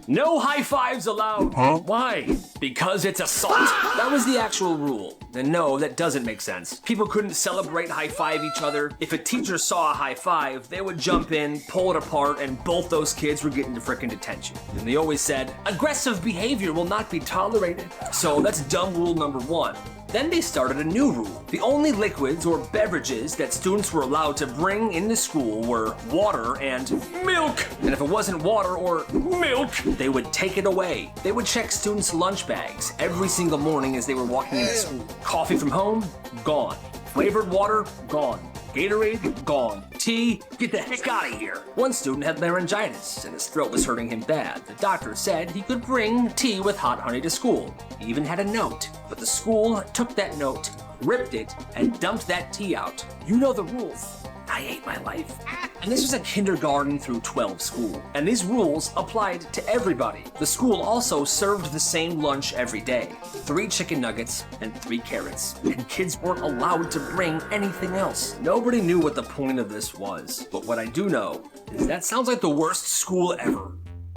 No high fives allowed. Huh? Why? Because it's assault. That was the actual rule. And no, that doesn't make sense. People couldn't celebrate high five each other. If a teacher saw a high five, they would jump in, pull it apart, and both those kids were getting to frickin' detention. And they always said, aggressive behavior will not be tolerated. So that's dumb rule number 1. Then they started a new rule. The only liquids or beverages that students were allowed to bring into school were water and milk. And if it wasn't water or milk, they would take it away. They would check students' lunch bags every single morning as they were walking into school. Coffee from home? Gone. Flavored water? Gone. Gatorade? Gone. Tea? Get the heck out of here. One student had laryngitis and his throat was hurting him bad. The doctor said he could bring tea with hot honey to school. He even had a note, but the school took that note, ripped it, and dumped that tea out. You know the rules. I hate my life. And this was a kindergarten through 12 school. And these rules applied to everybody. The school also served the same lunch every day. 3 chicken nuggets and 3 carrots. And kids weren't allowed to bring anything else. Nobody knew what the point of this was. But what I do know is that sounds like the worst school ever.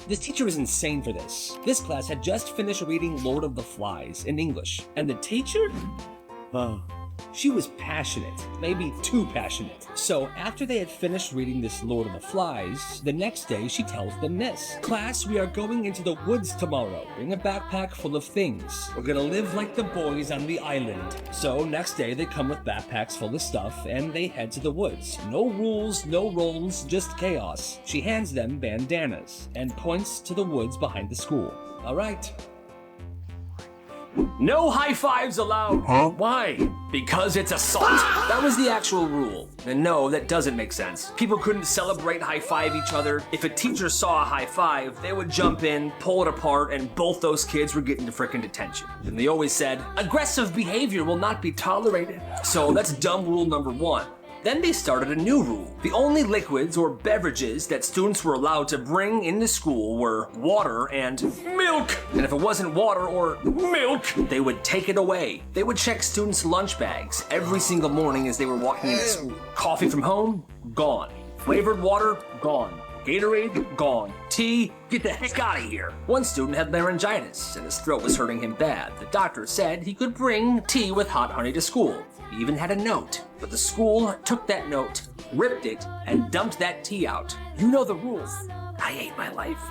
This teacher was insane for this. This class had just finished reading Lord of the Flies in English. And the teacher? She was passionate, maybe too passionate. So after they had finished reading this Lord of the Flies, the next day she tells them this. Class, we are going into the woods tomorrow. Bring a backpack full of things. We're gonna live like the boys on the island. So next day they come with backpacks full of stuff and they head to the woods. No rules, no roles, just chaos. She hands them bandanas and points to the woods behind the school. All right. No high fives allowed. Huh? Why? Because it's assault. That was the actual rule. And no, that doesn't make sense. People couldn't celebrate high five each other. If a teacher saw a high five, they would jump in, pull it apart, and both those kids were getting to frickin' detention. And they always said, aggressive behavior will not be tolerated. So that's dumb rule number 1. Then they started a new rule. The only liquids or beverages that students were allowed to bring into school were water and milk. And if it wasn't water or milk, they would take it away. They would check students' lunch bags every single morning as they were walking into school. Coffee from home? Gone. Flavored water? Gone. Gatorade? Gone. Tea? Get the heck out of here. One student had laryngitis and his throat was hurting him bad. The doctor said he could bring tea with hot honey to school. He even had a note, but the school took that note, ripped it, and dumped that tea out. You know the rules. I hate my life.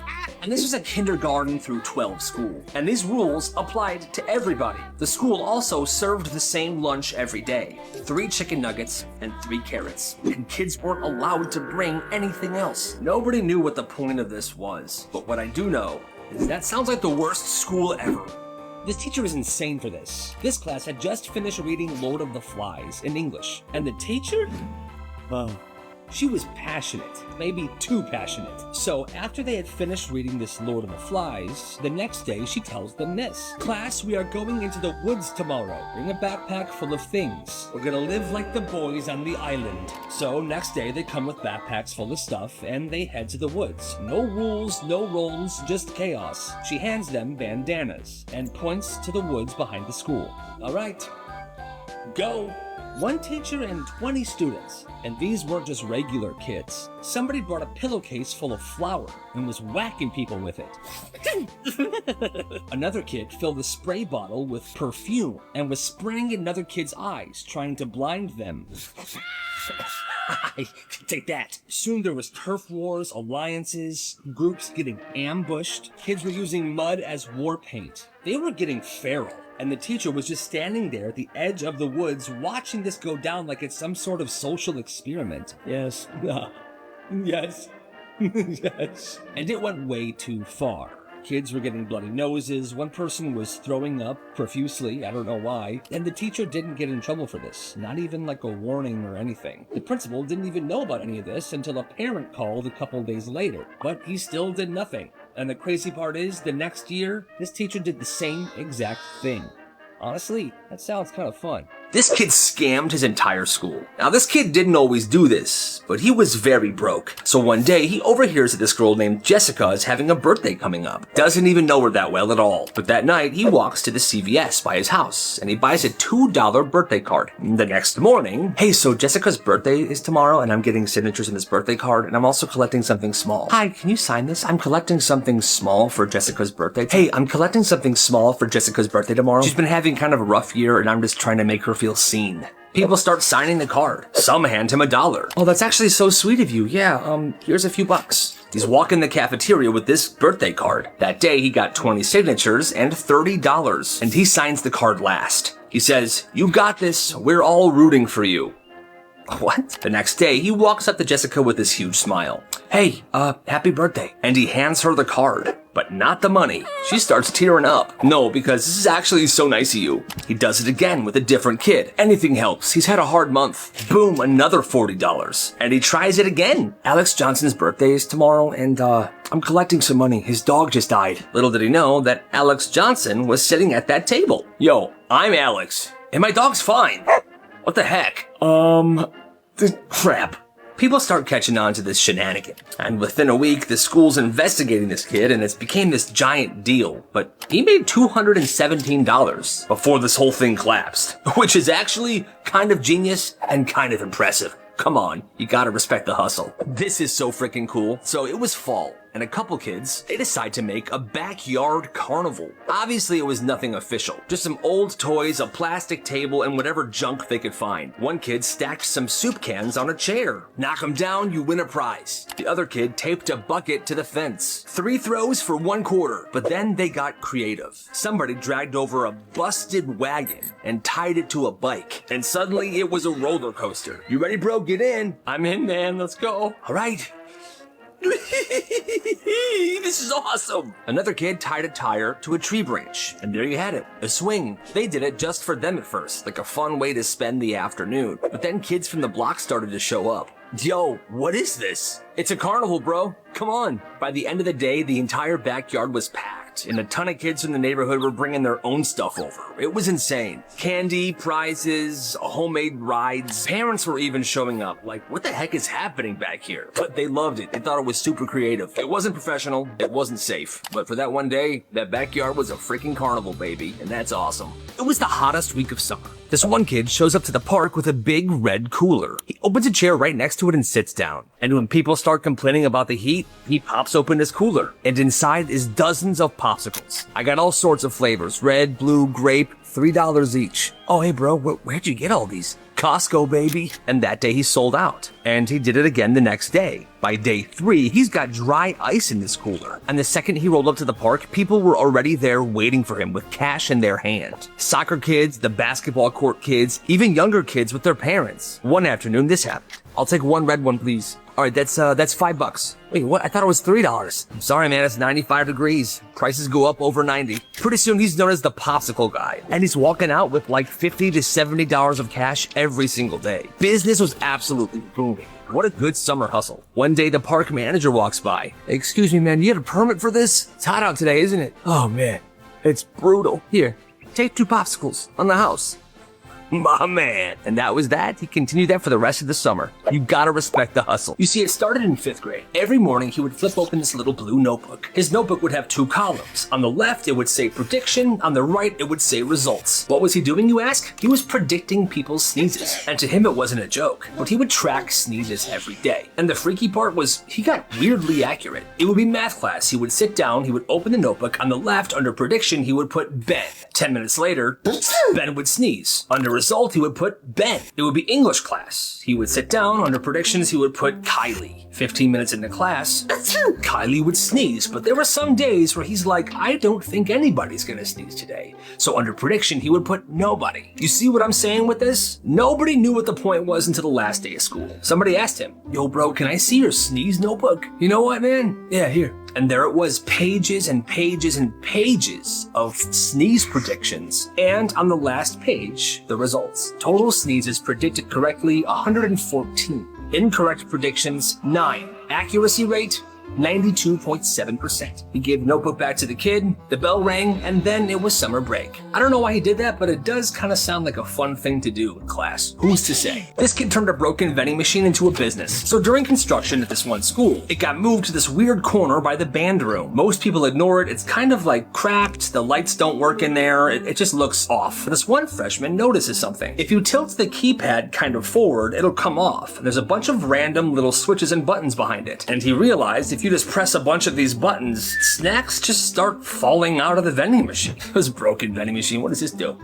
And this was a kindergarten through 12 school. And these rules applied to everybody. The school also served the same lunch every day. 3 chicken nuggets and 3 carrots. And kids weren't allowed to bring anything else. Nobody knew what the point of this was. But what I do know is that sounds like the worst school ever. This teacher was insane for this. This class had just finished reading Lord of the Flies in English. And the teacher? She was passionate, maybe too passionate. So after they had finished reading this Lord of the Flies, the next day she tells them this. Class, we are going into the woods tomorrow. Bring a backpack full of things. We're gonna live like the boys on the island. So next day they come with backpacks full of stuff and they head to the woods. No rules, no roles, just chaos. She hands them bandanas and points to the woods behind the school. All right, go. 1 teacher and 20 students. And these weren't just regular kids. Somebody brought a pillowcase full of flour and was whacking people with it. Another kid filled a spray bottle with perfume and was spraying another kid's eyes, trying to blind them. Take that. Soon there was turf wars, alliances, groups getting ambushed. Kids were using mud as war paint. They were getting feral. And the teacher was just standing there at the edge of the woods watching this go down like it's some sort of social experiment. Yes. Yes. Yes. And it went way too far. Kids were getting bloody noses, one person was throwing up profusely, I don't know why, and the teacher didn't get in trouble for this, not even like a warning or anything. The principal didn't even know about any of this until a parent called a couple days later, but he still did nothing. And the crazy part is, the next year, this teacher did the same exact thing. Honestly, that sounds kind of fun. This kid scammed his entire school. Now, this kid didn't always do this, but he was very broke. So one day, he overhears that this girl named Jessica is having a birthday coming up. Doesn't even know her that well at all. But that night, he walks to the CVS by his house, and he buys a $2 birthday card. The next morning, hey, so Jessica's birthday is tomorrow, and I'm getting signatures in this birthday card, and I'm also collecting something small. Hi, can you sign this? I'm collecting something small for Jessica's birthday. Hey, I'm collecting something small for Jessica's birthday tomorrow. She's been having kind of a rough year, and I'm just trying to make her feel seen. People start signing the card. Some hand him $1. Oh, that's actually so sweet of you. Yeah, here's a few bucks. He's walking the cafeteria with this birthday card. That day, he got 20 signatures and $30. And he signs the card last. He says, "You got this. We're all rooting for you." What? The next day, he walks up to Jessica with this huge smile. Hey, happy birthday. And he hands her the card, but not the money. She starts tearing up. No, because this is actually so nice of you. He does it again with a different kid. Anything helps. He's had a hard month. Boom, another $40. And he tries it again. Alex Johnson's birthday is tomorrow, and I'm collecting some money. His dog just died. Little did he know that Alex Johnson was sitting at that table. Yo, I'm Alex, and my dog's fine. What the heck? Crap. People start catching on to this shenanigan. And within a week, the school's investigating this kid, and it's became this giant deal. But he made $217 before this whole thing collapsed, which is actually kind of genius and kind of impressive. Come on, you gotta respect the hustle. This is so freaking cool. So it was fall, and a couple kids, they decide to make a backyard carnival. Obviously, it was nothing official. Just some old toys, a plastic table, and whatever junk they could find. One kid stacked some soup cans on a chair. Knock them down, you win a prize. The other kid taped a bucket to the fence. 3 throws for 1 quarter. But then they got creative. Somebody dragged over a busted wagon and tied it to a bike. And suddenly, it was a roller coaster. You ready, bro? Get in. I'm in, man. Let's go. All right. This is awesome. Another kid tied a tire to a tree branch, and there you had it, a swing. They did it just for them at first, like a fun way to spend the afternoon. But then kids from the block started to show up. Yo, what is this? It's a carnival, bro. Come on. By the end of the day, the entire backyard was packed, and a ton of kids from the neighborhood were bringing their own stuff over. It was insane. Candy, prizes, homemade rides. Parents were even showing up, like, what the heck is happening back here? But they loved it. They thought it was super creative. It wasn't professional. It wasn't safe. But for that one day, that backyard was a freaking carnival, baby, and that's awesome. It was the hottest week of summer. This one kid shows up to the park with a big red cooler. He opens a chair right next to it and sits down. And when people start complaining about the heat, he pops open his cooler. And inside is dozens of popsicles. I got all sorts of flavors. Red, blue, grape, $3 each. Oh, hey bro, where'd you get all these? Costco, baby. And that day he sold out. And he did it again the next day. By day 3, he's got dry ice in his cooler. And the second he rolled up to the park, people were already there waiting for him with cash in their hand. Soccer kids, the basketball court kids, even younger kids with their parents. One afternoon, this happened. I'll take 1 red one, please. All right, that's $5. Wait, what? I thought it was $3. I'm sorry, man. It's 95 degrees. Prices go up over 90. Pretty soon, he's known as the popsicle guy. And he's walking out with like $50 to $70 of cash every single day. Business was absolutely booming. What a good summer hustle. One day, the park manager walks by. Excuse me, man. You had a permit for this? It's hot out today, isn't it? Oh, man. It's brutal. Here, take 2 popsicles on the house. My man. And that was that. He continued that for the rest of the summer. You gotta respect the hustle. You see, it started in 5th grade. Every morning, he would flip open this little blue notebook. His notebook would have 2 columns. On the left, it would say prediction. On the right, it would say results. What was he doing, you ask? He was predicting people's sneezes. And to him, it wasn't a joke. But he would track sneezes every day. And the freaky part was, he got weirdly accurate. It would be math class. He would sit down, he would open the notebook. On the left, under prediction, he would put Ben. 10 minutes later, Ben would sneeze. Under result, he would put Ben. It would be English class. He would sit down. Under predictions, he would put Kylie. 15 minutes into class, Kylie would sneeze, but there were some days where he's like, I don't think anybody's gonna sneeze today. So under prediction, he would put nobody. You see what I'm saying with this? Nobody knew what the point was until the last day of school. Somebody asked him, yo bro, can I see your sneeze notebook? You know what, man? Yeah, here. And there it was, pages and pages and pages of sneeze predictions. And on the last page, the results. Total sneezes predicted correctly, 114. Incorrect predictions, 9. Accuracy rate, 92.7%. He gave the notebook back to the kid, the bell rang, and then it was summer break. I don't know why he did that, but it does kind of sound like a fun thing to do in class. Who's to say? This kid turned a broken vending machine into a business. So during construction at this one school, it got moved to this weird corner by the band room. Most people ignore it. It's kind of like cracked, the lights don't work in there, it just looks off. This one freshman notices something. If you tilt the keypad kind of forward, it'll come off. There's a bunch of random little switches and buttons behind it. And he realized if you just press a bunch of these buttons, snacks just start falling out of the vending machine. It was a broken vending machine. What does this do?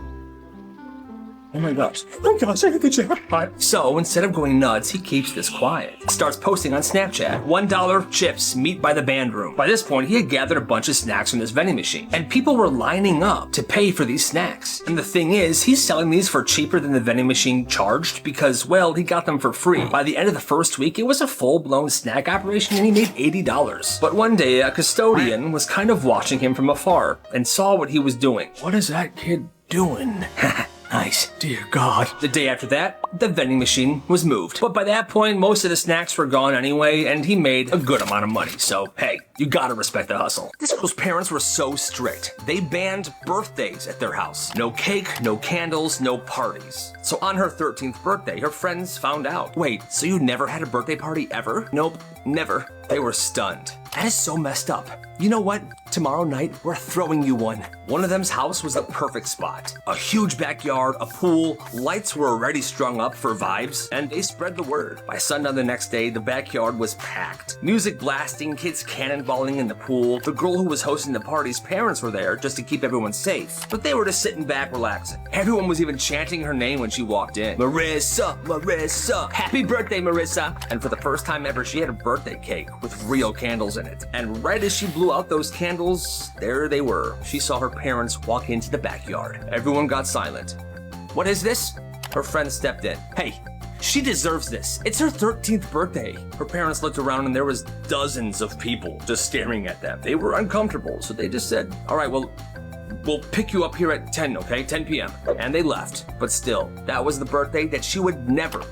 Oh my gosh. Oh gosh, I hit the jackpot. So instead of going nuts, he keeps this quiet. Starts posting on Snapchat. $1 chips, meet by the band room. By this point, he had gathered a bunch of snacks from this vending machine. And people were lining up to pay for these snacks. And the thing is, he's selling these for cheaper than the vending machine charged because, well, he got them for free. By the end of the first week, it was a full-blown snack operation and he made $80. But one day, a custodian was kind of watching him from afar and saw what he was doing. What is that kid doing? Nice. Dear God. The day after that, the vending machine was moved. But by that point, most of the snacks were gone anyway, and he made a good amount of money. So, hey, you gotta respect the hustle. This girl's parents were so strict. They banned birthdays at their house. No cake, no candles, no parties. So on her 13th birthday, her friends found out. Wait, so you never had a birthday party ever? Nope, never. They were stunned. That is so messed up. You know what? Tomorrow night, we're throwing you one. One of them's house was the perfect spot. A huge backyard, a pool, lights were already strung up for vibes, and they spread the word. By sundown the next day, the backyard was packed. Music blasting, kids cannonballing in the pool. The girl who was hosting the party's parents were there just to keep everyone safe, but they were just sitting back relaxing. Everyone was even chanting her name when she walked in. Marissa, Marissa, happy birthday, Marissa. And for the first time ever, she had a birthday cake with real candles in it. And right as she blew out those candles, there they were. She saw her parents walk into the backyard. Everyone got silent. What is this? Her friend stepped in. Hey, she deserves this. It's her 13th birthday. Her parents looked around and there was dozens of people just staring at them. They were uncomfortable, so they just said, all right, well, we'll pick you up here at 10, okay? 10 p.m. And they left. But still, that was the birthday that she would never,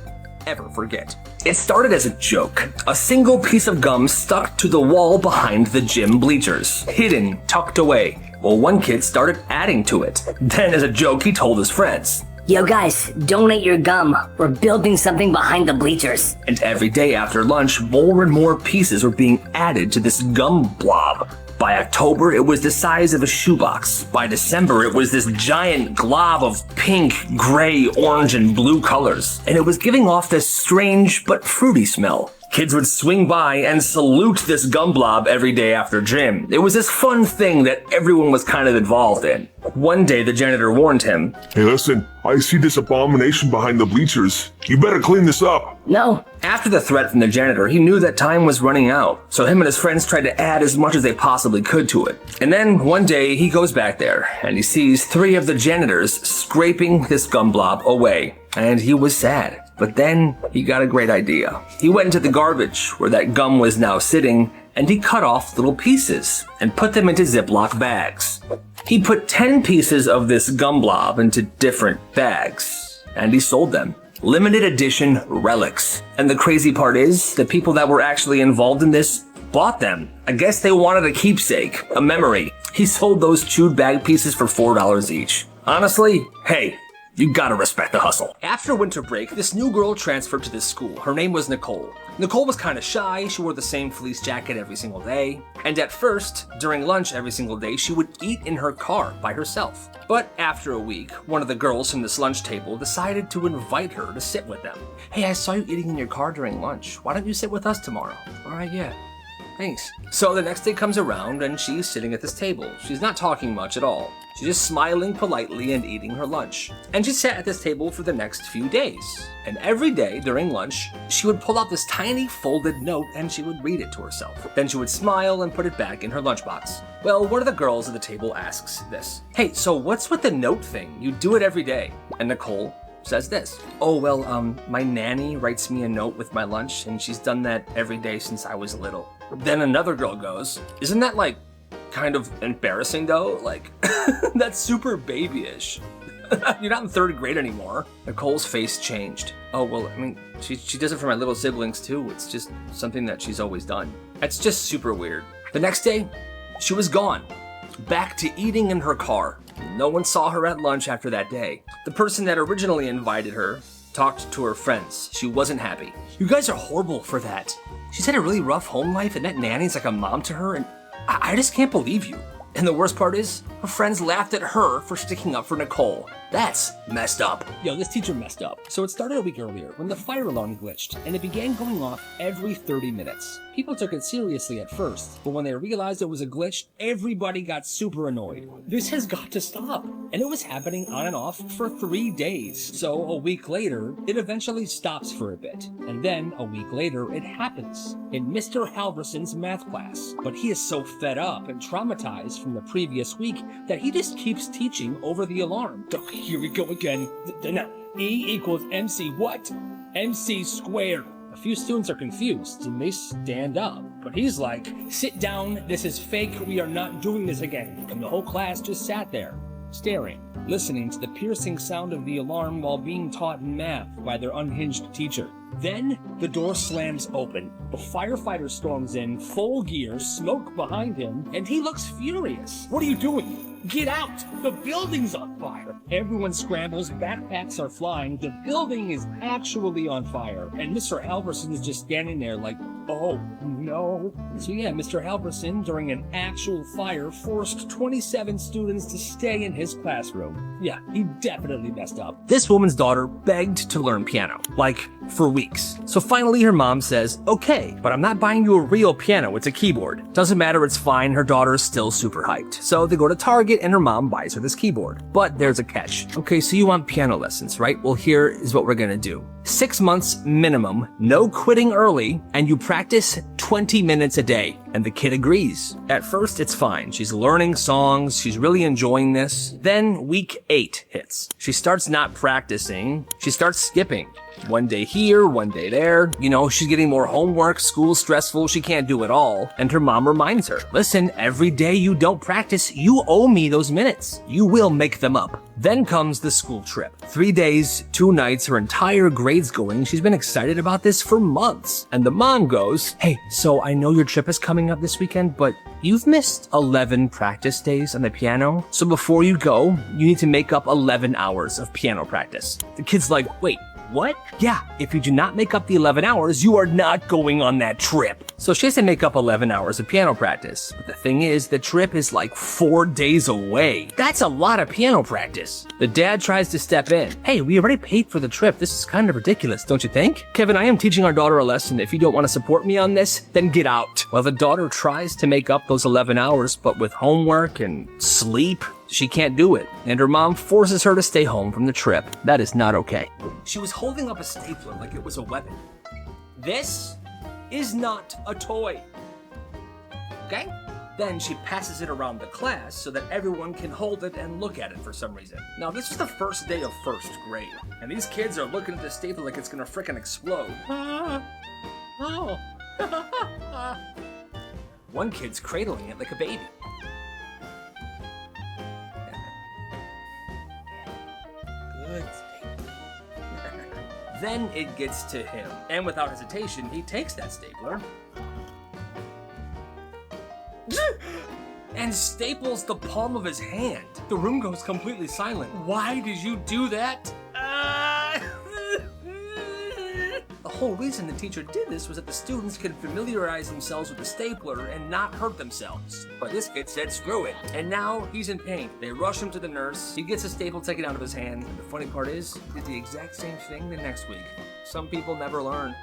ever forget. It started as a joke. A single piece of gum stuck to the wall behind the gym bleachers, hidden, tucked away. Well, one kid started adding to it. Then as a joke, he told his friends, yo guys, donate your gum. We're building something behind the bleachers. And every day after lunch, more and more pieces were being added to this gum blob. By October, it was the size of a shoebox. By December, it was this giant glob of pink, gray, orange, and blue colors. And it was giving off this strange but fruity smell. Kids would swing by and salute this gum blob every day after gym. It was this fun thing that everyone was kind of involved in. One day, the janitor warned him, hey listen, I see this abomination behind the bleachers. You better clean this up. No. After the threat from the janitor, he knew that time was running out, so him and his friends tried to add as much as they possibly could to it. And then one day, he goes back there, and he sees 3 of the janitors scraping this gum blob away, and he was sad. But then, he got a great idea. He went into the garbage, where that gum was now sitting, and he cut off little pieces, and put them into Ziploc bags. He put 10 pieces of this gum blob into different bags, and he sold them. Limited edition relics. And the crazy part is, the people that were actually involved in this bought them. I guess they wanted a keepsake, a memory. He sold those chewed bag pieces for $4 each. Honestly, hey, you gotta respect the hustle. After winter break, this new girl transferred to this school. Her name was Nicole. Nicole was kind of shy. She wore the same fleece jacket every single day. And at first, during lunch every single day, she would eat in her car by herself. But after a week, one of the girls from this lunch table decided to invite her to sit with them. Hey, I saw you eating in your car during lunch. Why don't you sit with us tomorrow? All right, yeah. Thanks. So the next day comes around and she's sitting at this table. She's not talking much at all. She's just smiling politely and eating her lunch. And she sat at this table for the next few days. And every day during lunch, she would pull out this tiny folded note and she would read it to herself. Then she would smile and put it back in her lunchbox. Well, one of the girls at the table asks this. Hey, so what's with the note thing? You do it every day. And Nicole says this. Oh, well, my nanny writes me a note with my lunch and she's done that every day since I was little. Then another girl goes, isn't that like kind of embarrassing though? Like, that's super babyish. You're not in 3rd grade anymore. Nicole's face changed. Oh, well, I mean, she does it for my little siblings too. It's just something that she's always done. That's just super weird. The next day, she was gone. Back to eating in her car. No one saw her at lunch after that day. The person that originally invited her talked to her friends. She wasn't happy. You guys are horrible for that. She's had a really rough home life and that nanny's like a mom to her, and I just can't believe you. And the worst part is, her friends laughed at her for sticking up for Nicole. That's messed up. Yo, this teacher messed up. So it started a week earlier when the fire alarm glitched, and it began going off every 30 minutes. People took it seriously at first, but when they realized it was a glitch, everybody got super annoyed. This has got to stop. And it was happening on and off for 3 days. So a week later, it eventually stops for a bit. And then a week later, it happens in Mr. Halverson's math class. But he is so fed up and traumatized from the previous week that he just keeps teaching over the alarm. Here we go again. E equals MC what? MC squared. A few students are confused and they stand up. But he's like, sit down, this is fake, we are not doing this again. And the whole class just sat there, staring, listening to the piercing sound of the alarm while being taught math by their unhinged teacher. Then the door slams open. The firefighter storms in, full gear, smoke behind him, and he looks furious. What are you doing? Get out! The building's on fire! Everyone scrambles, backpacks are flying, the building is actually on fire, and Mr. Halverson is just standing there like, oh no. So yeah, Mr. Halverson, during an actual fire, forced 27 students to stay in his classroom. Yeah, he definitely messed up. This woman's daughter begged to learn piano, like, for weeks. So finally her mom says, okay, but I'm not buying you a real piano, it's a keyboard. Doesn't matter, it's fine, her daughter is still super hyped. So they go to Target and her mom buys her this keyboard. But there's a catch. Okay, so you want piano lessons, right? Well, here is what we're gonna do. 6 months minimum, no quitting early, and you practice 20 minutes a day. And the kid agrees. At first, it's fine. She's learning songs. She's really enjoying this. Then week 8 hits. She starts not practicing. She starts skipping. One day here, one day there. You know, she's getting more homework, school's stressful, she can't do it all. And her mom reminds her, listen, every day you don't practice, you owe me those minutes. You will make them up. Then comes the school trip. 3 days, 2 nights, her entire grade's going. She's been excited about this for months. And the mom goes, hey, so I know your trip is coming up this weekend, but you've missed 11 practice days on the piano. So before you go, you need to make up 11 hours of piano practice. The kid's like, wait, what? Yeah, if you do not make up the 11 hours, you are not going on that trip. So she has to make up 11 hours of piano practice. But the thing is, the trip is like 4 days away. That's a lot of piano practice. The dad tries to step in. Hey, we already paid for the trip. This is kind of ridiculous, don't you think? Kevin, I am teaching our daughter a lesson. If you don't want to support me on this, then get out. Well, the daughter tries to make up those 11 hours, but with homework and sleep, she can't do it, and her mom forces her to stay home from the trip. That is not okay. She was holding up a stapler like it was a weapon. This is not a toy. Okay? Then she passes it around the class so that everyone can hold it and look at it for some reason. Now, this is the first day of first grade, and these kids are looking at the stapler like it's gonna frickin' explode. One kid's cradling it like a baby. Then it gets to him, and without hesitation, he takes that stapler and staples the palm of his hand. The room goes completely silent. Why did you do that? The whole reason the teacher did this was that the students could familiarize themselves with the stapler and not hurt themselves. But this kid said screw it, and now he's in pain. They rush him to the nurse, he gets a staple taken out of his hand, and the funny part is, he did the exact same thing the next week. Some people never learn.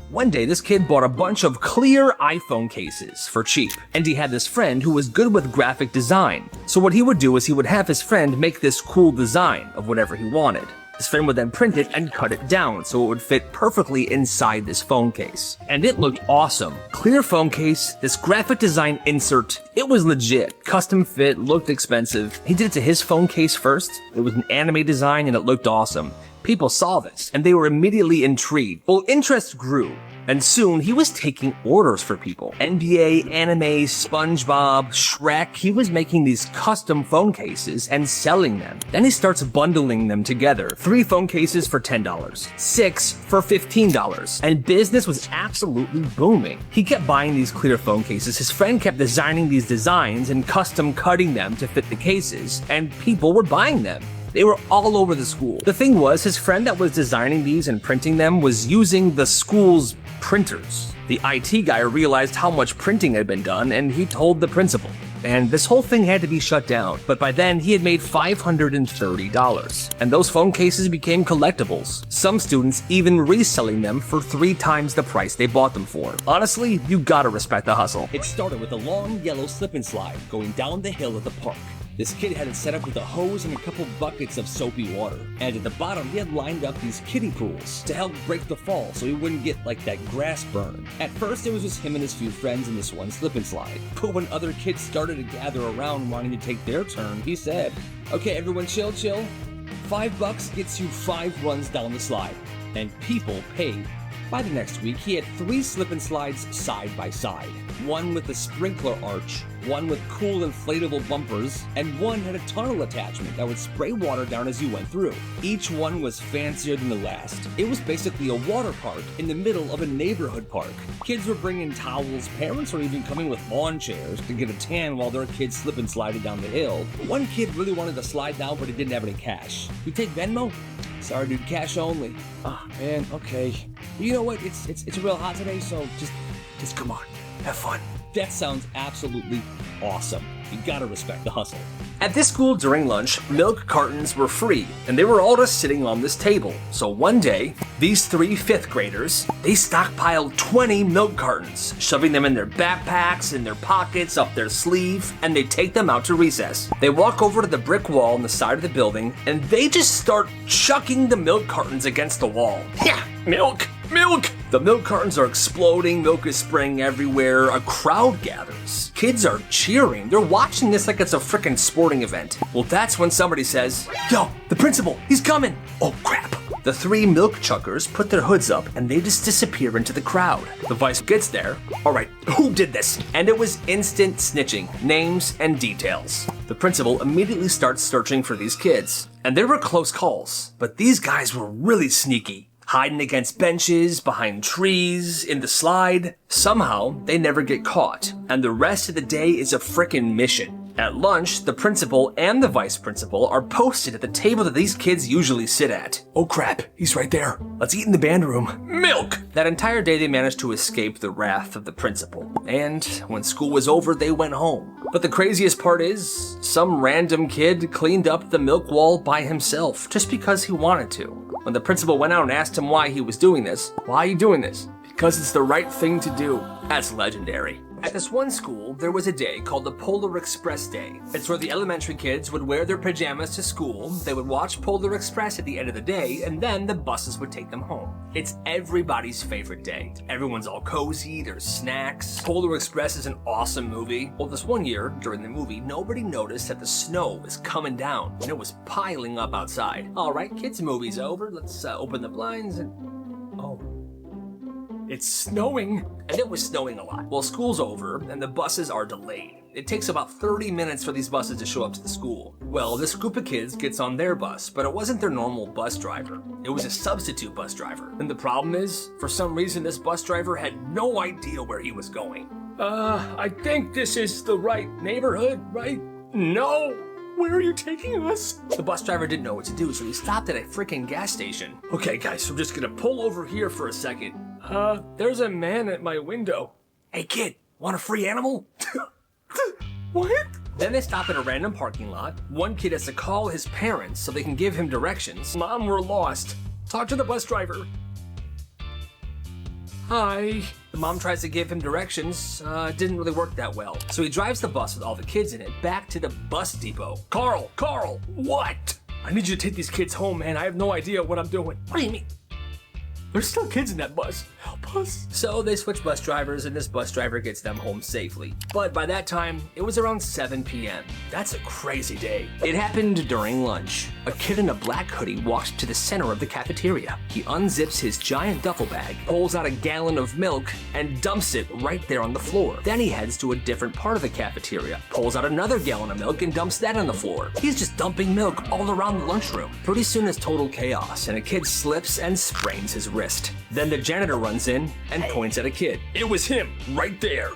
One day, this kid bought a bunch of clear iPhone cases for cheap, and he had this friend who was good with graphic design. So what he would do is he would have his friend make this cool design of whatever he wanted. His friend would then print it and cut it down so it would fit perfectly inside this phone case. And it looked awesome. Clear phone case, this graphic design insert, it was legit. Custom fit, looked expensive. He did it to his phone case first. It was an anime design and it looked awesome. People saw this and they were immediately intrigued. Well, interest grew. And soon he was taking orders for people. NBA, anime, SpongeBob, Shrek. He was making these custom phone cases and selling them. Then he starts bundling them together. 3 phone cases for $10, 6 for $15, and business was absolutely booming. He kept buying these clear phone cases. His friend kept designing these designs and custom cutting them to fit the cases, and people were buying them. They were all over the school. The thing was, his friend that was designing these and printing them was using the school's printers. The IT guy realized how much printing had been done, and he told the principal. And this whole thing had to be shut down. But by then, he had made $530. And those phone cases became collectibles. Some students even reselling them for 3 times the price they bought them for. Honestly, you gotta respect the hustle. It started with a long yellow slip and slide going down the hill of the park. This kid had it set up with a hose and a couple buckets of soapy water. And at the bottom, he had lined up these kiddie pools to help break the fall so he wouldn't get like that grass burn. At first, it was just him and his few friends in this one slip and slide. But when other kids started to gather around wanting to take their turn, he said, "Okay, everyone chill. $5 gets you 5 runs down the slide." And people paid. By the next week, he had 3 slip and slides side by side. One with a sprinkler arch, one with cool inflatable bumpers, and one had a tunnel attachment that would spray water down as you went through. Each one was fancier than the last. It was basically a water park in the middle of a neighborhood park. Kids were bringing towels, parents were even coming with lawn chairs to get a tan while their kids slip and slided down the hill. One kid really wanted to slide down, but he didn't have any cash. "You take Venmo?" "Sorry, dude, cash only." "Ah, man, okay. You know what? It's real hot today, so just come on, have fun." That sounds absolutely awesome. You gotta respect the hustle. At this school during lunch, milk cartons were free, and they were all just sitting on this table. So one day, these 3 5th graders, they stockpiled 20 milk cartons, shoving them in their backpacks, in their pockets, up their sleeve, and they take them out to recess. They walk over to the brick wall on the side of the building, and they just start chucking the milk cartons against the wall. Yeah, milk! The milk cartons are exploding, milk is spraying everywhere, a crowd gathers. Kids are cheering, they're watching this like it's a frickin' sporting event. Well, that's when somebody says, "Yo, the principal, he's coming!" Oh crap. The 3 milk chuckers put their hoods up and they just disappear into the crowd. The vice gets there. "Alright, who did this?" And it was instant snitching, names and details. The principal immediately starts searching for these kids. And there were close calls, but these guys were really sneaky. Hiding against benches, behind trees, in the slide. Somehow, they never get caught, and the rest of the day is a frickin' mission. At lunch, the principal and the vice principal are posted at the table that these kids usually sit at. "Oh crap, he's right there. Let's eat in the band room. Milk!" That entire day they managed to escape the wrath of the principal. And when school was over, they went home. But the craziest part is, some random kid cleaned up the milk wall by himself, just because he wanted to. When the principal went out and asked him why he was doing this, "Why are you doing this?" "Because it's the right thing to do." That's legendary. At this one school, there was a day called the Polar Express Day. It's where the elementary kids would wear their pajamas to school, they would watch Polar Express at the end of the day, and then the buses would take them home. It's everybody's favorite day. Everyone's all cozy, there's snacks. Polar Express is an awesome movie. Well, this one year, during the movie, nobody noticed that the snow was coming down, and it was piling up outside. Alright, kids, movie's over. Let's open the blinds and... oh. It's snowing! And it was snowing a lot. Well, school's over, and the buses are delayed. It takes about 30 minutes for these buses to show up to the school. Well, this group of kids gets on their bus, but it wasn't their normal bus driver. It was a substitute bus driver. And the problem is, for some reason, this bus driver had no idea where he was going. I think this is the right neighborhood, right? No! Where are you taking us? The bus driver didn't know what to do, so he stopped at a freaking gas station. "Okay, guys, we're just gonna pull over here for a second. There's a man at my window." "Hey, kid, want a free animal?" What? Then they stop at a random parking lot. One kid has to call his parents so they can give him directions. "Mom, we're lost. Talk to the bus driver." "Hi." The mom tries to give him directions. It didn't really work that well. So he drives the bus with all the kids in it back to the bus depot. Carl, what? "I need you to take these kids home, man. I have no idea what I'm doing." "What do you mean?" "There's still kids in that bus. help us. So they switch bus drivers and this bus driver gets them home safely. But by that time, it was around 7 p.m. That's a crazy day. It happened during lunch. A kid in a black hoodie walks to the center of the cafeteria. He unzips his giant duffel bag, pulls out a gallon of milk, and dumps it right there on the floor. Then he heads to a different part of the cafeteria, pulls out another gallon of milk and dumps that on the floor. He's just dumping milk all around the lunchroom. Pretty soon it's total chaos and a kid slips and sprains his wrist. Then the janitor runs in and points at a kid. It was him, right there.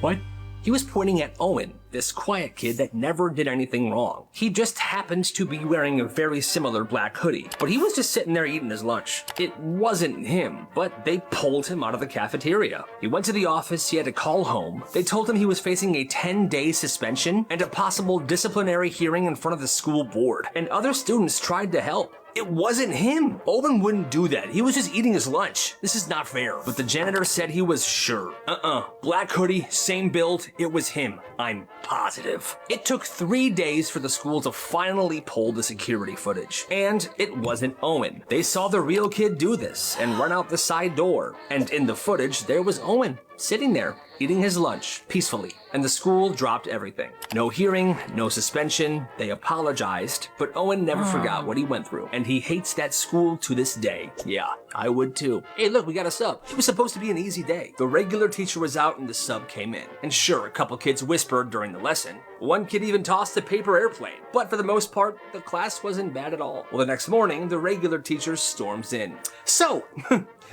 What? He was pointing at Owen, this quiet kid that never did anything wrong. He just happened to be wearing a very similar black hoodie, but he was just sitting there eating his lunch. It wasn't him, but they pulled him out of the cafeteria. He went to the office, he had to call home. They told him he was facing a 10-day suspension and a possible disciplinary hearing in front of the school board, and other students tried to help. It wasn't him. Owen wouldn't do that. He was just eating his lunch. This is not fair. But the janitor said he was sure. Black hoodie, same build. It was him. I'm positive. It took 3 days for the school to finally pull the security footage. And it wasn't Owen. They saw the real kid do this and run out the side door. And in the footage, there was Owen, sitting there, eating his lunch peacefully, and the school dropped everything. No hearing, no suspension, they apologized, but Owen never forgot what he went through, and he hates that school to this day. Yeah, I would too. Hey look, we got a sub. It was supposed to be an easy day. The regular teacher was out and the sub came in. And sure, a couple kids whispered during the lesson. One kid even tossed a paper airplane, but for the most part, the class wasn't bad at all. Well, the next morning, the regular teacher storms in. So,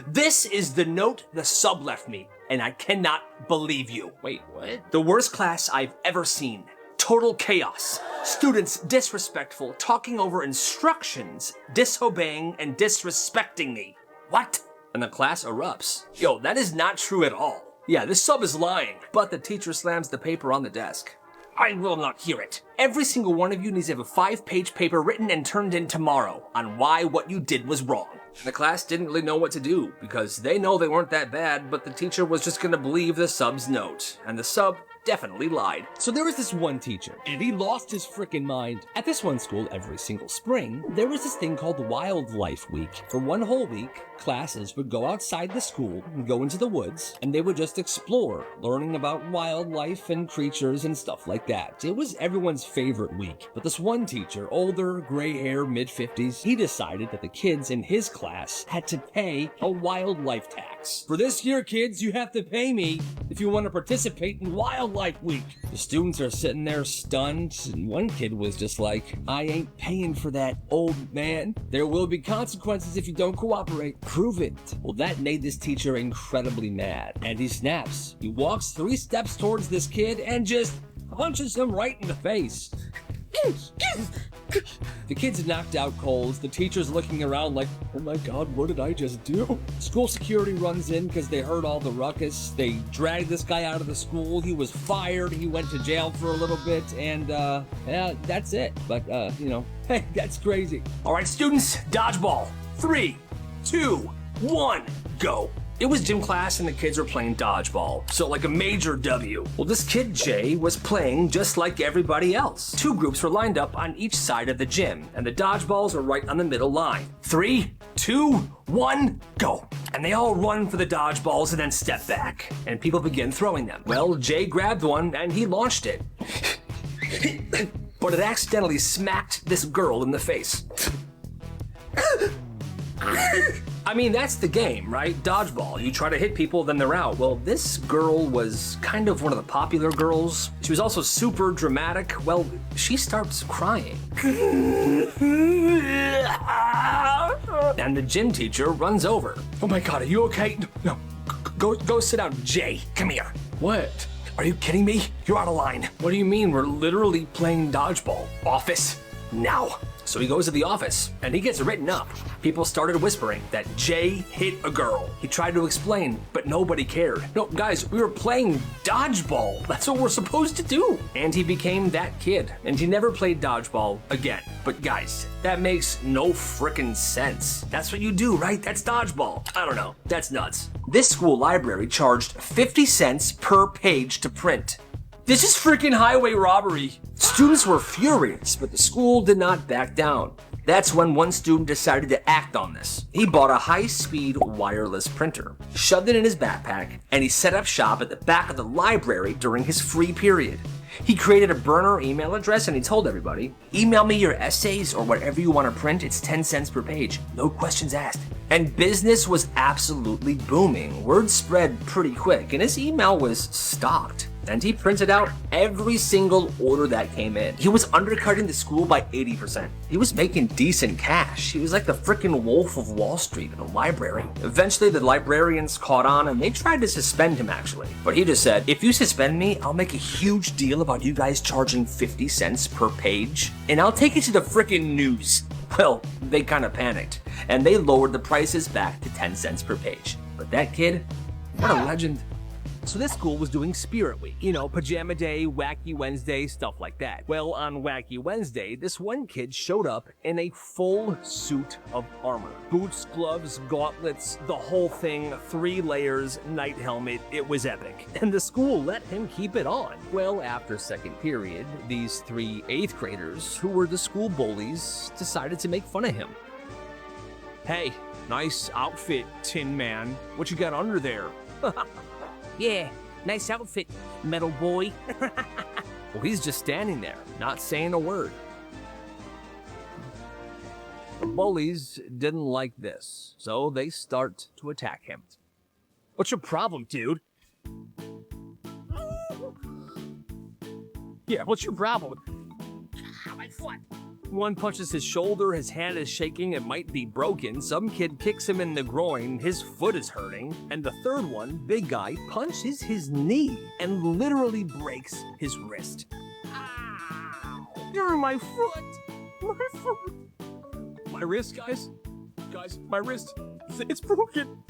this is the note the sub left me, and I cannot believe you. Wait, what? The worst class I've ever seen. Total chaos. Students disrespectful, talking over instructions, disobeying, and disrespecting me. What? And the class erupts. Yo, that is not true at all. Yeah, this sub is lying. But the teacher slams the paper on the desk. I will not hear it. Every single one of you needs to have a 5-page paper written and turned in tomorrow on why what you did was wrong. The class didn't really know what to do because they know they weren't that bad, but the teacher was just gonna believe the sub's note. And the sub definitely lied. So there was this one teacher, and he lost his frickin' mind. At this one school, every single spring, there was this thing called Wildlife Week. For one whole week, classes would go outside the school and go into the woods, and they would just explore, learning about wildlife and creatures and stuff like that. It was everyone's favorite week. But this one teacher, older, gray hair, mid-50s, he decided that the kids in his class had to pay a wildlife tax. For this year, kids, you have to pay me if you want to participate in Wildlife Week. The students are sitting there stunned, and one kid was just like, I ain't paying for that, old man. There will be consequences if you don't cooperate. Prove it. Well, that made this teacher incredibly mad, and he snaps. He walks 3 steps towards this kid and just punches him right in the face. The kid's knocked out cold. The teacher's looking around like, oh my god, what did I just do? School security runs in because they heard all the ruckus. They dragged this guy out of the school. He was fired. He went to jail for a little bit, and yeah, that's it. But you know, hey, that's crazy. All right, students, dodgeball. 3, 2, 1, go. It was gym class and the kids were playing dodgeball, so like a major W. Well, this kid Jay was playing just like everybody else. 2 groups were lined up on each side of the gym, and the dodgeballs were right on the middle line. 3, 2, 1, go. And they all run for the dodgeballs and then step back, and people begin throwing them. Well, Jay grabbed one and he launched it. But it accidentally smacked this girl in the face. I mean, that's the game, right? Dodgeball. You try to hit people, then they're out. Well, this girl was kind of one of the popular girls. She was also super dramatic. Well, she starts crying. And the gym teacher runs over. Oh my god, are you okay? No, go sit down. Jay, come here. What? Are you kidding me? You're out of line. What do you mean? We're literally playing dodgeball. Office, now. So he goes to the office, and he gets written up. People started whispering that Jay hit a girl. He tried to explain, but nobody cared. No, guys, we were playing dodgeball. That's what we're supposed to do. And he became that kid, and he never played dodgeball again. But guys, that makes no frickin' sense. That's what you do, right? That's dodgeball. I don't know. That's nuts. This school library charged 50 cents per page to print. This is freaking highway robbery. Students were furious, but the school did not back down. That's when one student decided to act on this. He bought a high-speed wireless printer, shoved it in his backpack, and he set up shop at the back of the library during his free period. He created a burner email address and he told everybody, email me your essays or whatever you want to print, it's 10 cents per page, no questions asked. And business was absolutely booming. Word spread pretty quick and his email was stocked. And he printed out every single order that came in. He was undercutting the school by 80%. He was making decent cash. He was like the freaking Wolf of Wall Street in a library. Eventually, the librarians caught on and they tried to suspend him actually. But he just said, if you suspend me, I'll make a huge deal about you guys charging 50 cents per page. And I'll take it to the freaking news. Well, they kind of panicked. And they lowered the prices back to 10 cents per page. But that kid, what a legend. So this school was doing Spirit Week, you know, Pajama Day, Wacky Wednesday, stuff like that. Well, on Wacky Wednesday, this one kid showed up in a full suit of armor. Boots, gloves, gauntlets, the whole thing, 3 layers, night helmet, it was epic. And the school let him keep it on. Well, after second period, these 3 8th graders, who were the school bullies, decided to make fun of him. Hey, nice outfit, Tin Man. What you got under there? Yeah, nice outfit, metal boy. Well, he's just standing there, not saying a word. The bullies didn't like this, so they start to attack him. What's your problem, dude? Yeah, what's your problem? My foot. One punches his shoulder, his hand is shaking, it might be broken. Some kid kicks him in the groin, his foot is hurting. And the third one, big guy, punches his knee and literally breaks his wrist. Ow! You're my foot! My foot! My wrist, guys? Guys, my wrist, it's broken.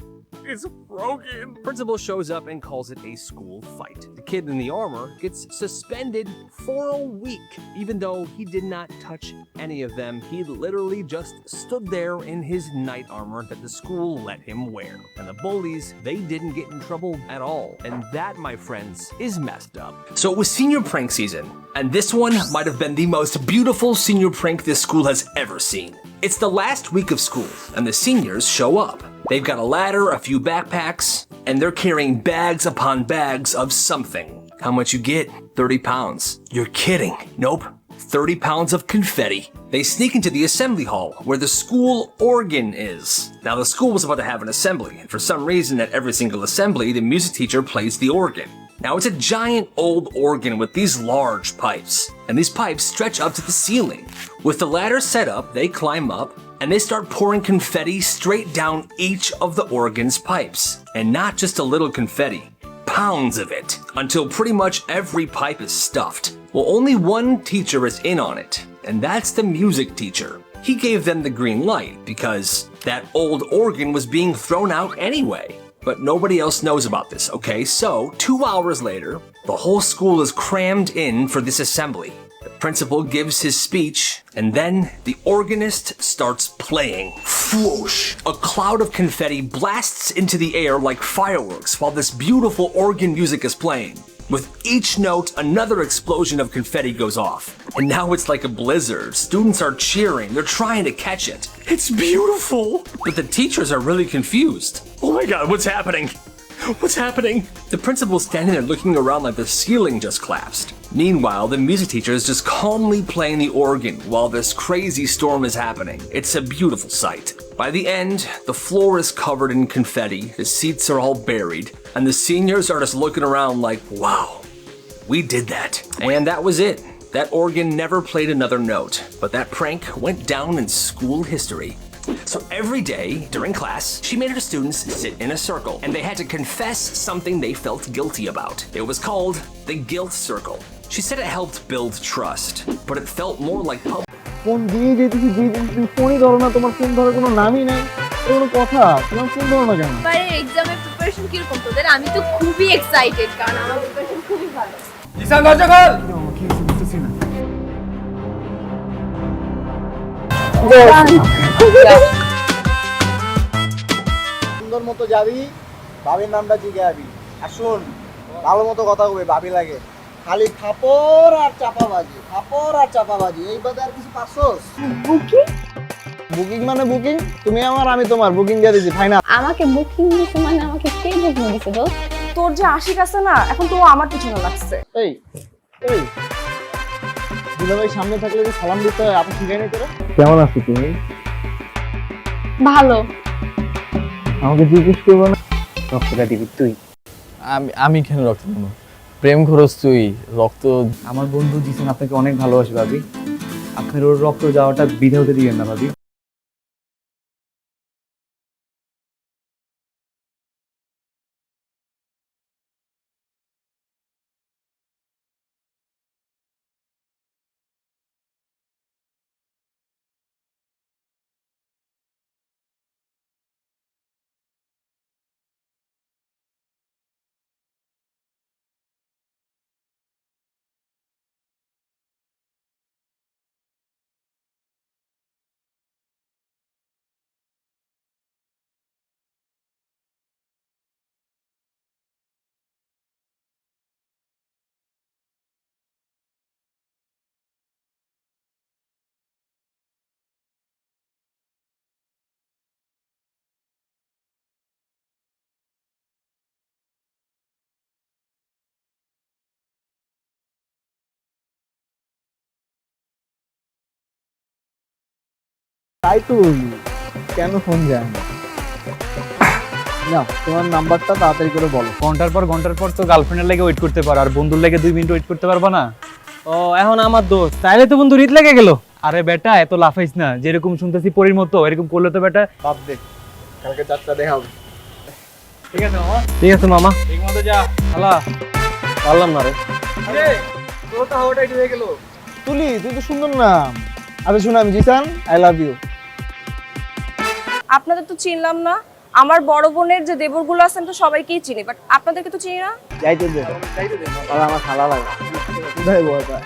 It's broken. Principal shows up and calls it a school fight. The kid in the armor gets suspended for a week, even though he did not touch any of them. He literally just stood there in his night armor that the school let him wear. And the bullies, they didn't get in trouble at all. And that, my friends, is messed up. So it was senior prank season, and this one might have been the most beautiful senior prank this school has ever seen. It's the last week of school, and the seniors show up. They've got a ladder, a few backpacks, and they're carrying bags upon bags of something. How much you get? 30 pounds. You're kidding. Nope. 30 pounds of confetti. They sneak into the assembly hall where the school organ is. Now the school was about to have an assembly, and for some reason at every single assembly, the music teacher plays the organ. Now it's a giant old organ with these large pipes, and these pipes stretch up to the ceiling. With the ladder set up, they climb up, and they start pouring confetti straight down each of the organ's pipes. And not just a little confetti, pounds of it, until pretty much every pipe is stuffed. Well, only one teacher is in on it, and that's the music teacher. He gave them the green light because that old organ was being thrown out anyway. But nobody else knows about this, okay? So, 2 hours later, the whole school is crammed in for this assembly. The principal gives his speech, and then the organist starts playing. Whoosh! A cloud of confetti blasts into the air like fireworks while this beautiful organ music is playing. With each note, another explosion of confetti goes off. And now it's like a blizzard. Students are cheering. They're trying to catch it. It's beautiful! But the teachers are really confused. Oh my god, what's happening? What's happening? The principal's standing there looking around like the ceiling just collapsed. Meanwhile, the music teacher is just calmly playing the organ while this crazy storm is happening. It's a beautiful sight. By the end, the floor is covered in confetti, the seats are all buried, and the seniors are just looking around like, wow, we did that. And that was it. That organ never played another note, but that prank went down in school history. So every day during class, she made her students sit in a circle, and they had to confess something they felt guilty about. It was called the guilt circle. She said it helped build trust, but it felt more like public. Phone দিয়ে যেতেছি যেদিন তুমি ফোনই ধরো না, তোমার phone ধরার কোনো নামই নাই, কোনো কথা, তোমার ফোন ধরো না কেন? এবারে এক্সামের প্রিপারেশন কিরকম তোদের? আমি তো খুবই এক্সাইটেড, কারণ আমার প্রিপারেশন খুবই ভালো। ঈশান দরজা খোল। কি বুঝতেছি না। সুন্দর মতো যাবি, ভাবির নামটা জিজ্ঞাসা। আর শুন, ভালো মতো কথা কবে, ভাবি লাগে। খালি ফাপড় আর চাপাবাজি এই বাদে আর কিছু পাচ্ছস? বুকিং মানে বুকিং, তুমি আমার আমি তোমার, বুকিং দিয়ে দিছি ফাইনাল। আমাকে বুকিং দিছে মানে আমাকে কে বুকিং দিছে দোস্ত? তোর যে আশিক আছে না, এখন তো আমার পিছনে লাগছে। এই এই দুলাভাই সামনে থাকলে যে সালাম দিতে হয়, আপনি শিখাই নাই তোরা? কেমন আছো তুমি? ভালো। আমাকে জিজ্ঞেস করবো না রক্তটা দিবি তুই? আমি কেন রক্ত দেবো? প্রেম খরচ তুই, রক্ত। আমার বন্ধু জিসান আপনাকে অনেক ভালোবাসে ভাবি, আপনার ওর রক্ত যাওয়াটা বিধা হতে দিবেন না ভাবি। তাই তো বলি, কেন ফোন যায় না? না, তোমার নাম্বারটা তাড়াতাড়ি করে বলো। ঘন্টার পর তো গার্লফ্রেন্ডের লাগে ওয়েট করতে পারো, আর বন্ধুর লাগে 2 মিনিট ওয়েট করতে পারবা না? ও এখন আমার দোষ, তাইলে তো বন্ধু রিত লেগে গেল। আরে বেটা এত লাফাইস না, যেরকম শুনতেছি পরীর মতো এরকম করলে তো বেটা বাদ দে, কালকে যাত্রা দেখা হবে। ঠিক আছে মামা। ঠিক আছে মামা, ঠিক মতো যা। শালা পারলাম না রে। আরে তোর তো হাওয়াটা একটু হয়ে গেল। তুলি, তুই তো সুন্দর নাম। আচ্ছা শোনো, আমি জিসান, আই লাভ ইউ। আপনাদের তো চিনলাম না। আমার বড় বোনের যে দেবরগুলো আছেন তো সবাইকেই চিনি, বাট আপনাদেরকে তো চিনি না। যাইতে দে, আর আমার খালা লাগে কোথায় বলবা।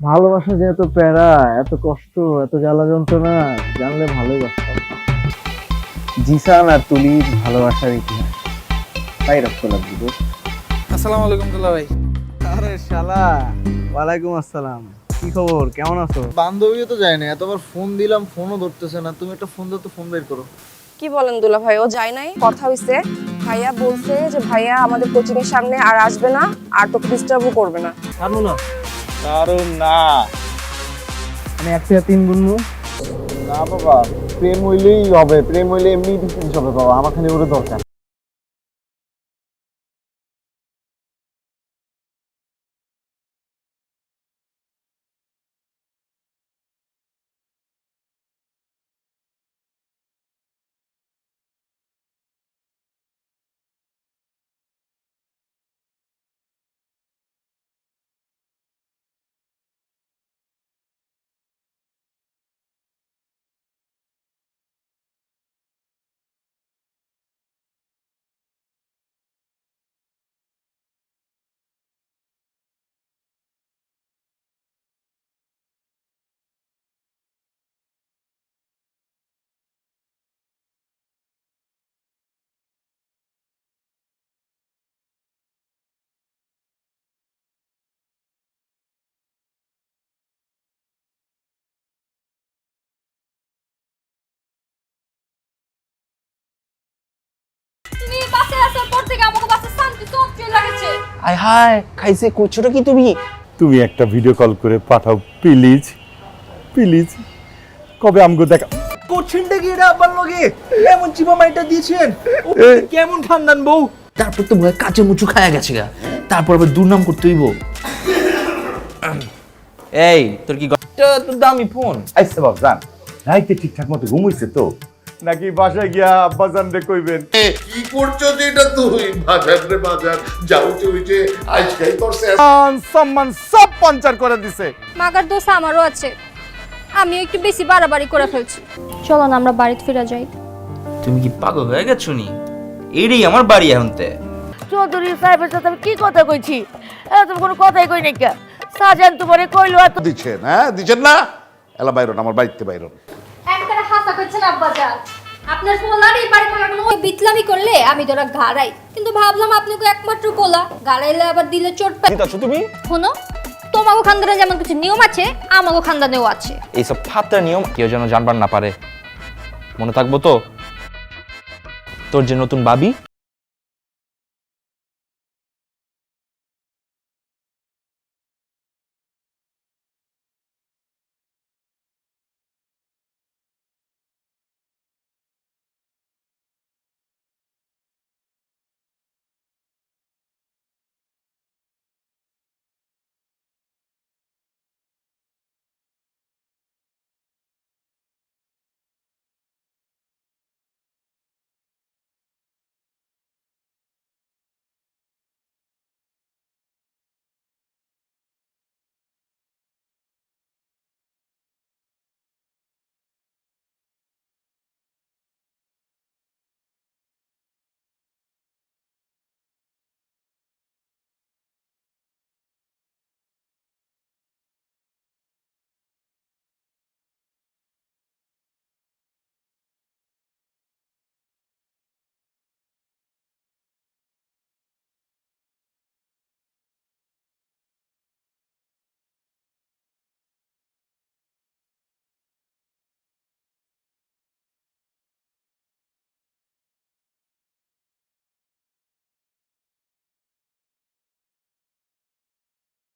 ভালোবাসা যে এত প্যারা, এত কষ্ট, এত জ্বালা যন্ত্রণা, জানলে ভালোই বাসতাম। জিসান আর তুলির ভালোবাসার ইতিহাস, তাই রক্ত লাগবে। আসসালামু আলাইকুম দুলা ভাই। আরে শালা, ওয়ালাইকুম আসসালাম। কি খবর, কেমন আছো? বান্ধবীও তো যায় না, এতবার ফোন দিলাম ফোনও ধরতেছে না। তুমি একটা ফোন দাও তো, ফোন বের করো। কি বলেন দুলা ভাই, ও যায় নাই? কথা হইছে, ভাইয়া বলছে যে ভাইয়া আমাদের কোচিং এর সামনে আর আসবে না, আর তোকে ডিস্টার্বও করবে না। পারবো না। কারণ না আমি 1 থেকে 3 গুনবো। না বাবা, প্রেম হইলেই হবে, প্রেম হইলে এমনি ডিফারেন্স হবে বাবা, আমার খালি ওরে দরকার। তুমি বাসে আসার পর থেকে আমাকে বাসে শান্তি সব চলে লাগছে। আয় হায়, খাইছে করছোটা কি তুমি? তুমি একটা ভিডিও কল করে পাঠাও প্লিজ, প্লিজ। কবে আমগো দেখা কোচিনটা কি এটা আবার লগে এমন চিপা মাইটা দিয়েছেন? কেমন ঠান্ডান বউ? তারপর তো ভয় কাঁচে মুচু খায়া গেছে গা, তারপর আবার দুর্নাম করতে হইব। এই তোর কি তোর দামি ফোন? আইসে বাপ জান, রাইতে ঠিকঠাক মতো ঘুমাইছে তো নাকি বাসায় গিয়া আব্বাজান রে কইবেন? কি করছো যেটা তুই বাজার রে বাজার যাও চুইছে আজকাই করছে সম্মান সব পঞ্চার করে দিছে। মাগার দোষ আমারও আছে, আমি একটু বেশি বাড়াবাড়ি করে ফেলছি। চলো না আমরা বাড়িতে ফিরে যাই। তুমি কি পাগল হয়ে গেছো নি? এটাই আমার বাড়ি এখনতে। চৌধুরী সাহেবের সাথে আমি কি কথা কইছি? তুমি কোনো কথাই কই নাই কা? সাজান তোমারে কইলো এত দিচ্ছেন, হ্যাঁ দিচ্ছেন না? এলা বাইরন, আমার বাড়িতে বাইরন। একবারে হাসা করছেন আব্বাজান। আপনার পোলার এই বাড়ি পোলা কোনো বিতলামি করলে আমি তোরা ঘাড়াই, কিন্তু ভাবলাম আপনাকে একমাত্র পোলা ঘাড়াইলে আবার দিলে চোট পাই। তুমি শোনো, তোমাগো খানদানে যেমন কিছু নিয়ম আছে আমাগো খানদানেও আছে। এইসব ফাত্তার নিয়ম কেউ যেন জানবার না পারে, মনে থাকবো তো? তোর যে নতুন ভাবি